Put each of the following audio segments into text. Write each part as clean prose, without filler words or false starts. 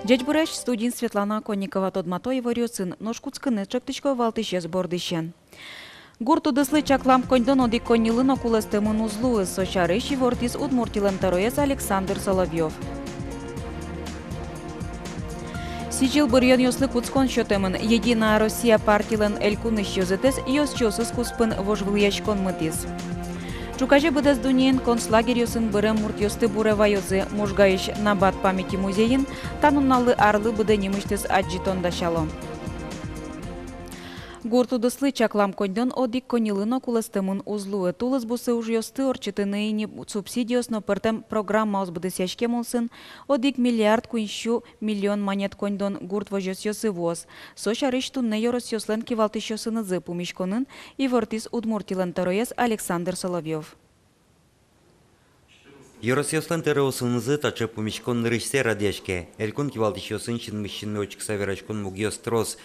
Дядьбуреш студін Светлана Конникова Тодматоєва рюцин ножкуцкини чектичко валтище збордище. Гурту дыслы чаклам коньдон оди коннилыно кулестемын узлуы сочарыщи вортис удмуртилен тароес Александр Соловьев. Сичил бурьон ёслы куцкон счетемын Единая Россия партилен элькуныш ёзетес ёсчосыз куспын вожвылячкон мытис. Чукаже быдас дуниен концлагерь ёсын бырем мурт ёсты бурева ёзы можгаиш набат памяти музейин танунналы арлы быды немыштес аджитондашало. Гурту дыслы чаклам коньдон одик конилыно кулестемын узлуы. Тулыз бусы уж ёсты орчытыныйни субсидиосно пыртем программа озбыдысяшке молсын одик миллиард куинщу миллион монет коньдон гурт вожёс ёсы воз. Сошарыш тунне ёрос ёслен кивалтыш ёсынызы пумишконын и вортис удмуртилен тароес Александр Соловьев. Yorosiyoslan terosınızı taçı pumişkon nırışse radyaşke. Elkon kivaldışyosun çinmişin ölçük saverachkon mugyos tros.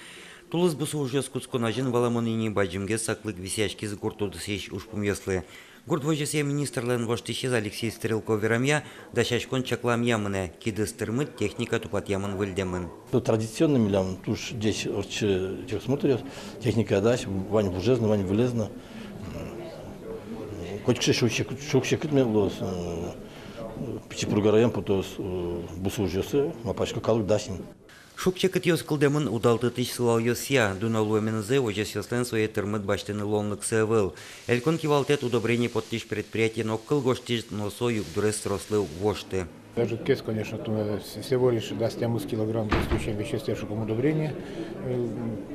Тулыз бұсы ұжыз күцконажын валамонini баджимге саклык висяшкиз гуртуды сеш ушпум ёслы. Гурт вожесе министрлен воштишез Алексей Стрелков верамя, дашашкон чаклам ямыне, кидыстырмыт техника тупат ямын выльдемын. Традиционный милям, туш здесь тех смотрят, техника даш, вань вужезна, вань вылезна. Хоть кше шукшекит мелос, пичи прогораем, потом бұсы ұжысы, мапашка калык дашим. Шукчекет ёс кылдемын удалты тыш сылал ёсия, дуналуэмензе ожес ёслен своей тырмыт баштыны лонлык севыл. Элькон кивалтет удобрение под тыш предприятия, но кыл гоштиш носо юг дурес рослы вошты. Даже кес, конечно, всего лишь даст 1 килограмм действующим веществом удобрения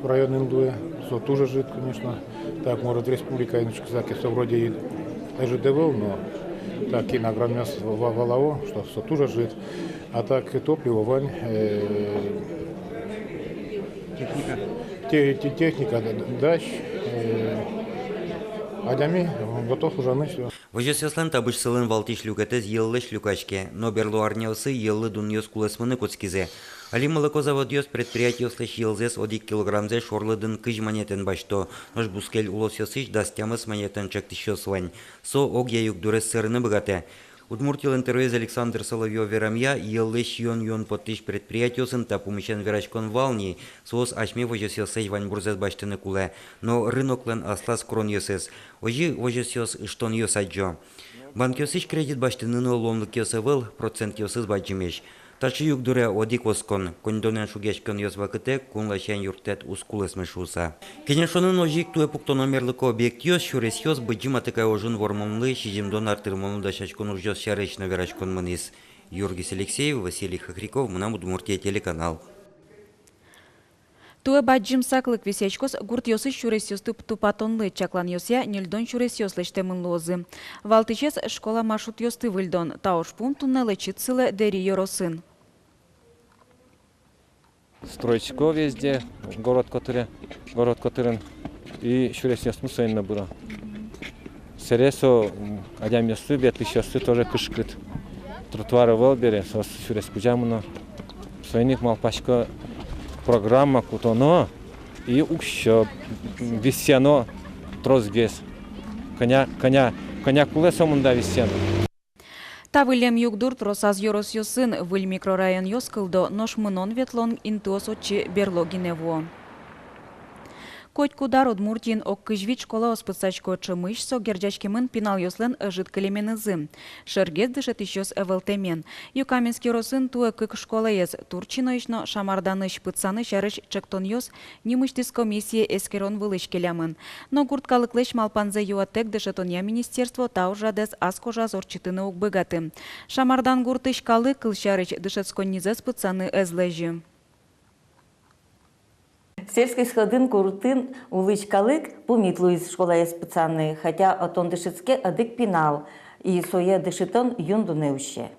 в районном дуе. Со тоже жид, конечно. Так, может, республика, иначе сказать, все вроде и даже ДВЛ, но так и нагромес валаво, что все тоже жид. А так и топливо, вань, техника, дач, адами, готов уже начал. Вожес ёслен табыш сылын валтиш люкетез еллыш люкачке, но берлу арняусы еллы дун ёс кулесмыны коцкизе. Али молокозавод ёс предприятие ёслыш елзес 1 килограммзе шорлыдын кыж монетен башто, нож бускель улос ёсыш дастямыс монетен чектиш ёслань. Со огья юг дурес сырыны богате. Удмуртилен тароес Александр Соловьев верамя еллыш йон подтыш предприятиосын та пумышен верачкон вални, соос ачме вожес ёсыш вань бурзес баштыны куле, но рыноклен аслас крон ёсес, ожи вожес ёс штон ёсаджо. Банк ёсыш кредит баштыны ломлык ёсывыл, процент ёсыз баджимеш. Тачы юг дуре одик оскон, кондонен шугешкон ёс вакыте, кунлашен юртет ускулес мешуса. Кенешонын ожик туе пуктономерлыко объект ёс, шурес ёс быджим атыкай ожун вормонлы, шижимдон артырмону дашачкон ужёс шарычно верачкон мынис. Юргис Алексеев, Василий Хохряков, Мынам Удмуртия телеканал. Туе баджим саклык висечкос гурт ёсы шурес ёсты тупатонлы чаклан ёсия нельдон шурес ёслештемын лозы. Валтычес школа маршрут ёсты выльдон, тауш пунктунне лечит сылы дери ёросын. Стройчко везде, город который и шурес ёсты мусойна было. Сересо адям ёсты, ветлыш ёсты тоже кышкыт. Тротуары вълбере, сос шурес куджамыно. Сойник малпашко программа кутоно и укщо висяно трозгес. Коня кулесо мунда висяно. Та вылем югдурт росаз ёрос ёсын выль микрорайон ёскылдо нош мынон ветлон интуос отчи берлогинево. Коть кудар Удмуртин оккыжвит школа оспыцачко чымыш со герджачкемын пинал ёслен жит калеменызы. Шергез дышет ищёс эвелтемен. Юкаменский росын туэ кык школа ез турчиноишно шамарданыш пыцаны шарыш чектон ёс нимыштис комиссия эскерон вылыш келямын. Но гурткалыклыш малпанзе юатек дышетония министерство таужадес аскожа зорчитыны укбыгаты. Шамардан гуртыш калы кылшарыч дышетсконнизес пыцаны эзлежи. Сельский сходын куртын улыч калык помитлу из школа специальный, хотя отон дышицке адык пинал и соя дышитон юнду неуще.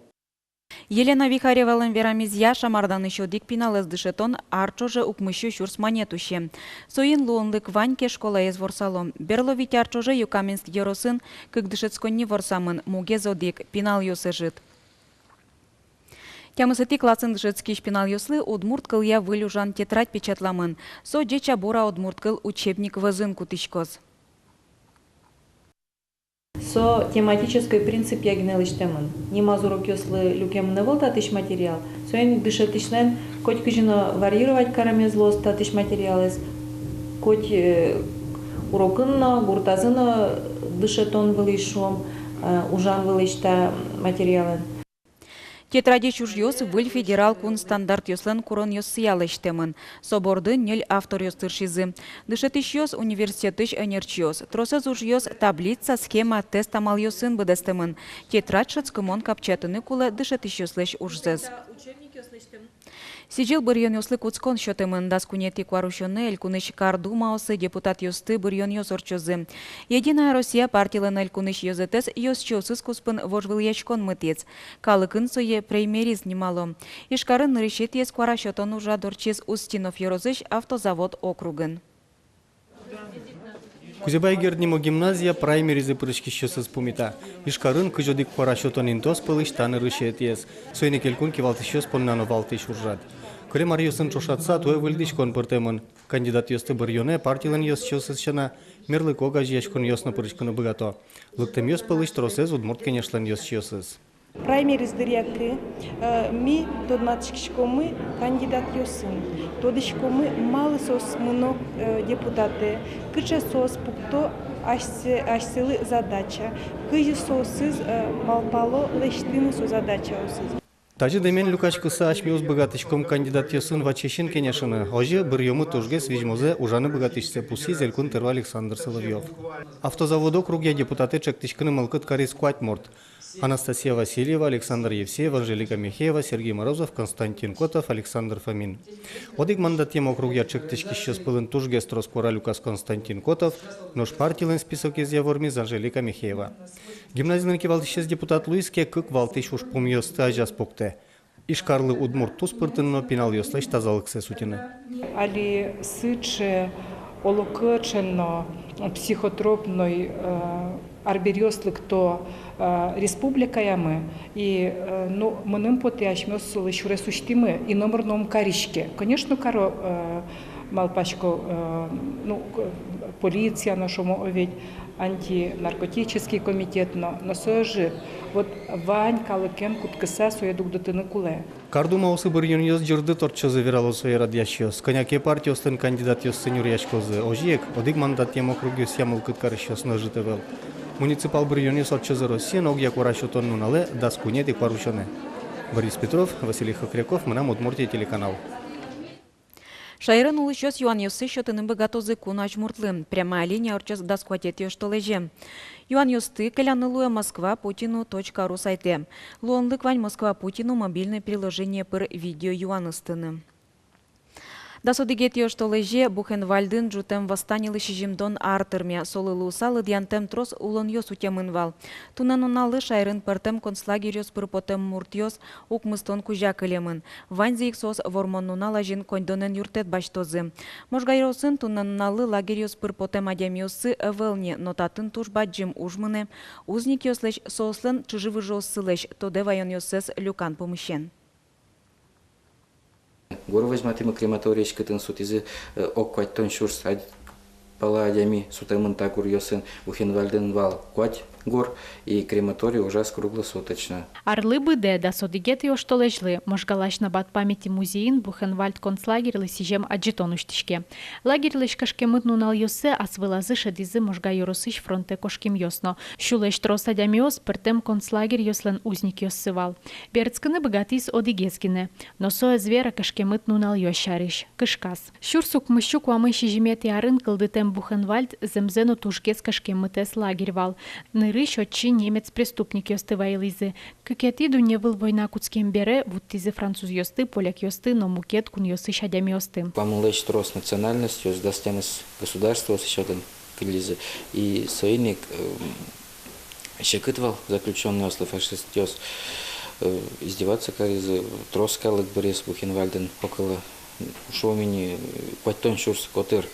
Елена Вихаревалын верамизья шамардан еще дик пинал из дышетон арчоже укмыщу шурс монетуще. Соин луонлык ваньке школа ез ворсалом. Берловить арчоже юкаменск еросын, как дышецконни ворсамын, мугезодик пинал ёсыжит. Тямысыти класын дышецкий шпинал ёслы удмурт кылья вылюжан тетрадь печатламын. Со джеча бора удмурт кыл учебник вызын кутышкоз. со тематический принцип ягнелиштемын. Нимазурок ёслы люкем не вол татыш материал. Соен дышетишлен коть кыжина варьировать карамезлос татыш материалес. Коть урокынна, гуртазына дышетон вылышом, ужан вылышта материалын. Тетради чужьёс выль федерал кун стандарт ёслен курон ёс сиялыштемын. Соборды нель автор ёстыршизы. Дышетиш ёс университетыш энерчиёс. Тросыз уж ёс таблица, схема, тест амал ёсын быдестемын. Тетрадь шацкымон капчатыны кулы дышетиш ёслеш ужзез. Сижил бұрйон ёслы куцкон шотымын даскунети кварушоны элькуныш кардумаосы депутат ёсты бұрйон ёсорчозы. Единая Россия партиялын элькуныш ёзетес ёсчосыз куспын вожвыл ячкон мытец. Калыкын сое преймериз немало. Ишкарын нырышет ес кварашотон ужа дорчез Устинов ёрозыш автозавод округын. Кузебайгерднимо гимназия праймеризы пырышкищесыз пумита. Ишкарын кыжодик парашотон интос пылыш таны рышетес. Сойны келкун кивалтышёс поннано валтыш уржат. Көлем арьёсын чошатса, туэ выльдыш кон пыртемын. Кандидат ёсты бырьёне партилын ёсчёсыз чана, мерлы кога жьячкон ёсны пырышкыны быгато. Лыктым ёс пылыш тросез удмурт кенешлен ёсчёсыз. Праймериз дыряки, ми тодматшкишкомы кандидат ёсын. Тодышкомы малы сос мынок депутаты, кыча сос пукто ашсылы задача, кыжы сосыз малпало лештыны со задача осыз. Тажы демен люкачкыса ашмиоз быгатышком кандидат ёсын вачешин кенешыны. Ожи бырьёмы тожгес вижмозе ужаны быгатышсе пуси зелькун терва Александр Соловьев. Автозавод округе депутаты чектышкыны мылкыт карис куатморт. Анастасия Васильева, Александр Евсеев, Анжелика Михеева, Сергей Морозов, Константин Котов, Александр Фомин. Одик мандатем округе чектышкищес пылын тужгес троскора Люкас Константин Котов, нож партилын список из явормиз Анжелика Михеева. Гимназиянын кивалтышес депутат Луиске кык валтыш уж пум ёсты ажас покте. Ишкарлы удмурт туспыртынно пинал ёслыш тазалыксе сутины. Али сыче олокыченно психотропной арберёслык то республика ямы и ну мынын поты ашмёсылы шуресуштимы и номерном каришке. Конечно, каро малпачко ну полиция нашому оведь антинаркотический комитет, но сожи вот вань калыкен куткыса соедук дытыны куле. Кардумаусы бырьён ёс жырды торчозы верало сое радьящёс. Коняке партиостын кандидат ёс сенюр яшкозы. Ожиек, одик мандат ем округ ёс ямыл кыткарыш нажитывел. Муниципал бырьён ёс отчозы Россия, ног якурашотон нунале, даскунет и кварушоне. Борис Петров, Василий Хокряков, Мынам Удмуртия телеканал. Шайрын улышёс юан ёсы шотынын быгатозы кунач муртлы. Прямая линия орчыз даскуатет ёштолеже. Юан ёсты калянылуя Москва Путину.ру сайте. Луонлык вань Москва Путину мобильное приложение пыр видео юаныстыны. Дасодигет ёштолеже Бухенвальдын жутем восстанилы шижимдон артырмя солылы усалы дьянтем трос улон ёс утемынвал. Тунан уналы шайрын пыртем концлагерь ёс пырпотем мурт ёс укмыстон кужак элемын. Ваньзы их сос вормон нунала жин коньдонен юртет баштозы. Можгайросын тунан уналы лагерь ёс пырпотем адям ёсы эвелне, нотатын туш баджим ужмыны. Узник ёслеш сослен чыжывы жоссылеш, тоде вайон ёсес люкан помыщен. Гор возьматыма крематорийш кытын сутизы оккуать тон шурс паладями сутемын такур ёсын Бухенвальден вал куать гор и крематорий ужас круглосуточно. Арлы быде да содигет ёштолежлы, можгалаш на бат памяти музеин Бухенвальд концлагерлы сижем аджитонуштишке. Лагерлыш кашке мытнун ал ёсы асвылазы шадизы можга ёросыш фронте кошким ёсно. Шулеш тросадямиос пыртем концлагерь ёслен узник ёссывал. Берцкыны богатис одигескине, но соя звера кашке мытнун ал ёщариш, кышкас. Шурсук мыщук вамы шижимет ярын кылдытем Бухенвальд земзену тушгес кашке мытес лагерь вал. Счетчи немец преступник ёсты вайлизы. Кыкетиду не был война куцкем бере, вуттизы француз ёсты, поляк ёсты, но мукет кун ёсы шадям ёсты. Памылэч трос национальность, ёс дастянес государства сещётын кылизы. И союзник щекытвал заключённый ослы фашист ёс издеваться каризы, трос калык Борис Бухенвальден около шомини, паттон шурс котыр.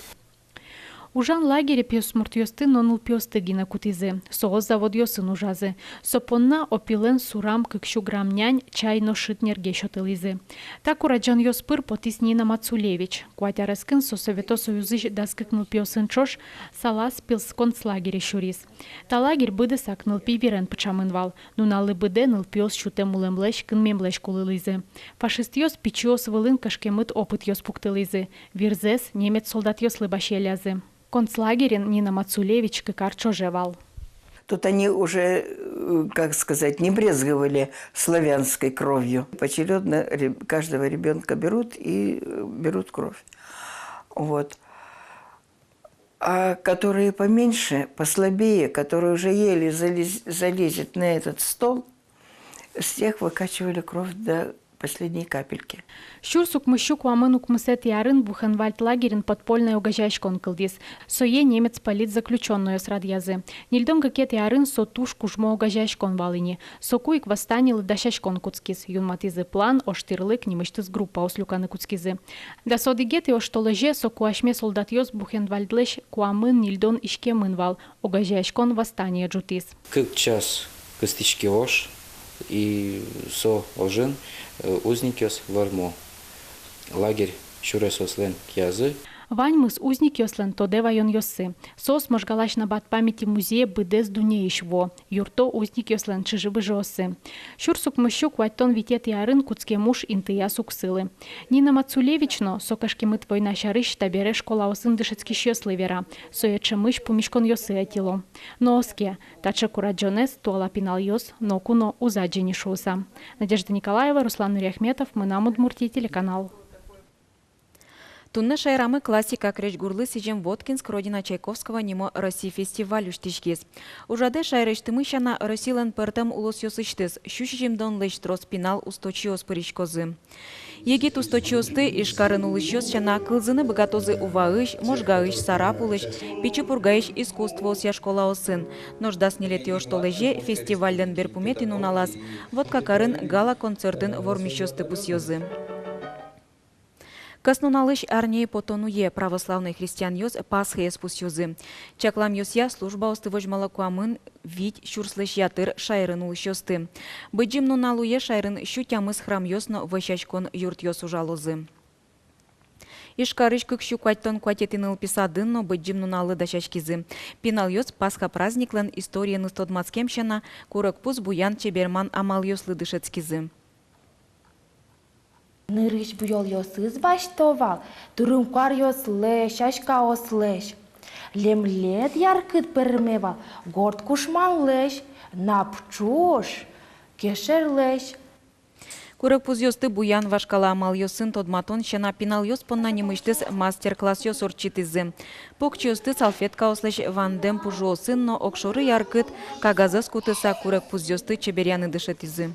Ужан лагере пиосмурт йосты нонул пиосты гина кутизы. Соғыз завод йосын ужазы. Сопонна опилен сурам кыкшу грамнянь чай ношит нерге шотылизы. Так ураджан йоспыр потис Нина Мацулевич. Куатярыскын со Совето Союзыш даскыкнул пиосын чош салас пилс концлагере шурис. Та лагерь быды сакныл пиверен пычамынвал. Нуналы быде ныл пиос шутем улемлеш кынмемлеш кулылизы. Фашист йос пичиос вылын кашкемыт опыт йос пуктылизы. Вирзес немец солдат йос лыбашелязы. Концлагерен Нина Мацулевич кыкар чожевал. Тут они уже, как сказать, не брезговали славянской кровью. Поочередно каждого ребенка берут и берут кровь. Вот. А которые поменьше, послабее, которые уже еле залезет на этот стол, с тех выкачивали кровь до последней капельки. Щурсук мыщук вамынук мысет ярын Бухенвальд лагерин подпольная угожайшкон кылдис. Сое немец полит заключенную с радъязы. Нильдом гакет ярын со туш кужмо угожайшкон валыни. Сокуик восстанил дашашкон куцкиз. Юнматизы план оштырлык немыштыз группа ослюканы куцкизы. Да содигет и оштолеже сокуашме солдат йос Бухенвальдлеш куамын нильдон ишке мынвал. Угожайшкон восстание джутис. Кык час кыстички ош и со ожен узникес вармо. Лагерь шуресослен кязы. Вань мыс узник йослен тоде вайон йосы. Сос можгалаш на бат памяти музея быдез дунеишво. Юрто узник йослен чижибы жосы. Щурсук мыщук вайтон витет ярын куцке муш интыя суксылы. Нина Мацулевично сокашки мыт война шарыш табере школа осын дышецки щёслы вера. Соече мыш пумишкон йосы атило. Но оске, тача кураджонес туала пинал йос, но куно узаджени шуса. Надежда Николаева, Руслан Нуриахметов, Мынам Удмуртия, телеканал. Тунны шайрамы классика креч гурлы сижем Воткинск родина Чайковского нимо России фестиваль уштишкиз. Ужаде шайрештымы шана Россилен пертем улос йосыштыз, щущим дон леш трос пинал усточиос пыричкозы. Егит усточиосты ишкарын улышьос шана кылзыны богатозы уваыш, можгаыш, сарапулыш, пичепургаыш искусство ся школа осын. Нождас нелетиош толеже фестивальден берпуметин уналас, вот какарын гала-концертын вормищосты пусьозы. Каснуналыш арнии потонуе православный христиан йос Пасхе спусьозы. Чаклам йосья служба остывож малакуамын вить щурслыш ятыр шайрын улышьосты. Быджим нуналуе шайрын щутямыс храм йосно ващачкон юрт йос ужалозы. Ишкарыш кыкщу куаттон куатетин ылписадынно быджим нуналы дашачкизы. Пинал йос Пасха праздниклен историяны стодмацкемщана курок пус буян чеберман амал йослы дышецкизы. Нырыш буйол йосыз баштовал, турымкар йослеш, ашка ослеш. Лемлет яркыт пермевал, горд кушманлеш, напчош, кешерлеш. Курок пуз йосты буян вашкала амал йосын тодматон щена пинал йос понна немыштыз мастер-класс йос орчитызы. Покчы йосты салфетка ослеш вандем пужу осын, но окшоры яркыт кагазы скутыса курок пуз йосты чеберяны дышетизы.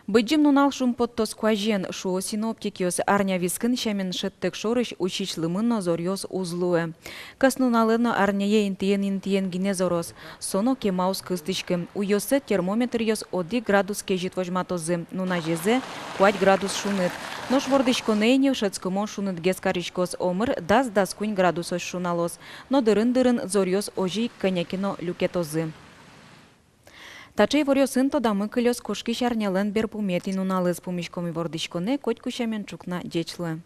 Быджим нунал шум подтос куажен шуо синоптик йос арня вискын шамен шеттек шорыш учичлымынно зорьос узлуэ. Кас нуналыно арняе интиен гине зорос. Соно кемаус кыстычкы. У йосе термометр йос 1 градус кежит вожматозы. Нуна жезе 5 градус шунет. Нош вордычко нейне шецкымон шунет гескаричкос омыр дас кунь градусос шуналос. Но дырын зорьос ожи конякино люкетозы. Тачей ворьосын тодамы кылёс кошки шарнялен берпуметин уналыз пумишкоми вордычконе котькушамен чукна дечлы.